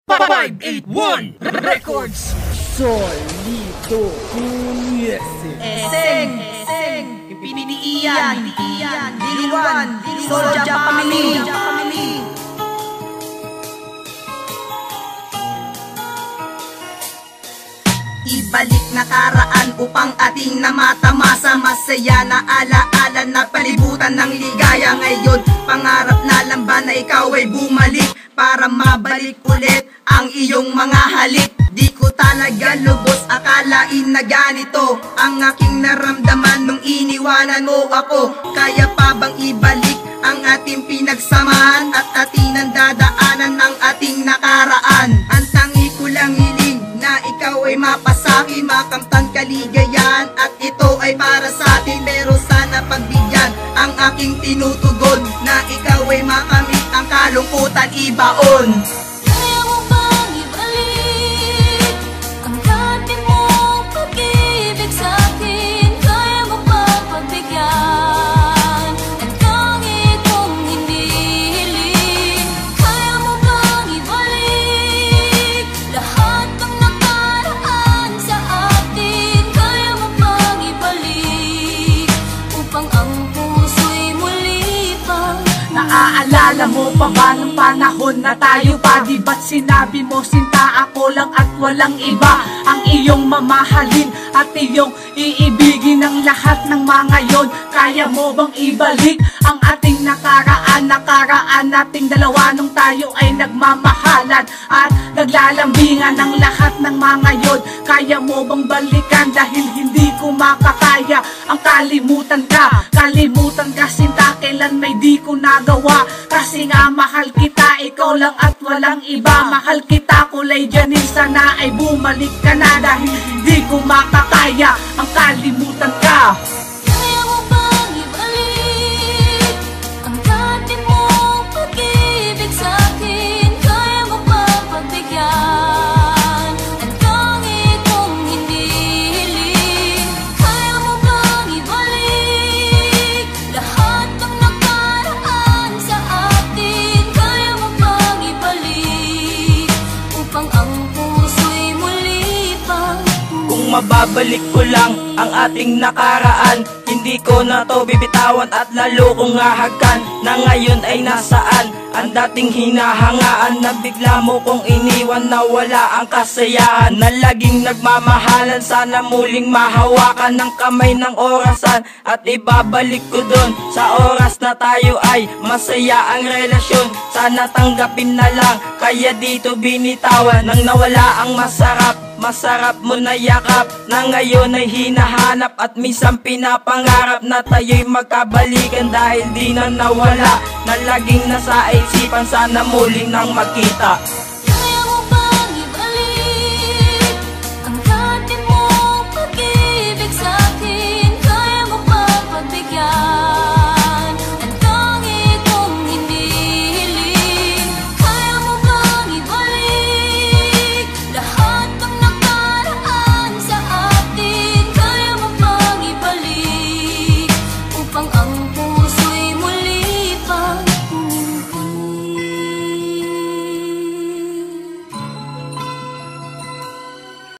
581 Records. Solito Punyese Eseng Piniiyan Diliwan Soldier Family. Ibalik nakaraan upang ating namatamasa. Masaya na alaala na palibutan ng ligaya. Ngayon pangarap na lamban na ikaw ay bumalik para mabalik ulit ang iyong mga halik. Di ko talaga lubos akalain na ganito ang aking naramdaman nung iniwanan mo ako. Kaya pa bang ibalik ang ating pinagsamahan at ating nandadaanan ng ating nakaraan? Ang tangi ko lang hiling na ikaw ay mapasakin, makamtan kaligayahan, at ito ay para sa atin. Pero sana pagbigyan ang aking tinutugon na ikaw ay makamit ang kalungkutan ibaon. Kaya mo bang ibalik ang dati mong pag-ibig sa'kin? Kaya mo bang pagbigyan ang tangi kong hinihiling? Kaya mo bang ibalik lahat ng nakaraan sa atin? Kaya mo bang ibalik upang ang puso'y muli pang Naaalala mo pa ba ng panahon na tayo pa? Di ba't sinabi mo sinta ako lang at walang iba ang iyong mamahalin at iyong iibigin ng lahat ng mga yon? Kaya mo bang ibalik ang ating nakaraan nating dalawa nung tayo ay nagmamahalan at naglalambingan ng lahat ng mga yon? Kaya mo bang balikan dahil hindi ko makakaya ang kalimutan ka? Kalimutan ka sinta, kailan may di ko nagawa. Kasi nga mahal kita, ikaw lang at walang iba. Mahal kita kulay Janine, sana ay bumalik ka na dahil hindi ko makakaya ang kalimutan ka. Kaya mo bang ibalik ang dati mong pag-ibig sa'kin? Kaya mo bang pagbigyan ang tangi kong hinihiling? Kaya mo bang ibalik lahat ng nakaraan sa atin? Kaya mo bang ibalik upang ang puso'y muli pang Kung mababalik ko lang ang ating nakaraan, hindi ko na to bibitawan at lalo kong hahagkan na ngayon ay nasaan ang dating hinahangaan na bigla mo kong iniwan na wala ang kasayahan na laging nagmamahalan. Sana muling mahawakan ng kamay ng orasan at ibabalik ko dun sa oras na tayo ay masaya ang relasyon. Sana tanggapin na lang, kaya dito binitawan nang nawala ang masarap. Masarap mo na yakap na ngayon ay hinahanap at minsan pinapangarap na tayo'y magkabalikan dahil di na nawala na laging nasa isipan. Sana muling nang magkita.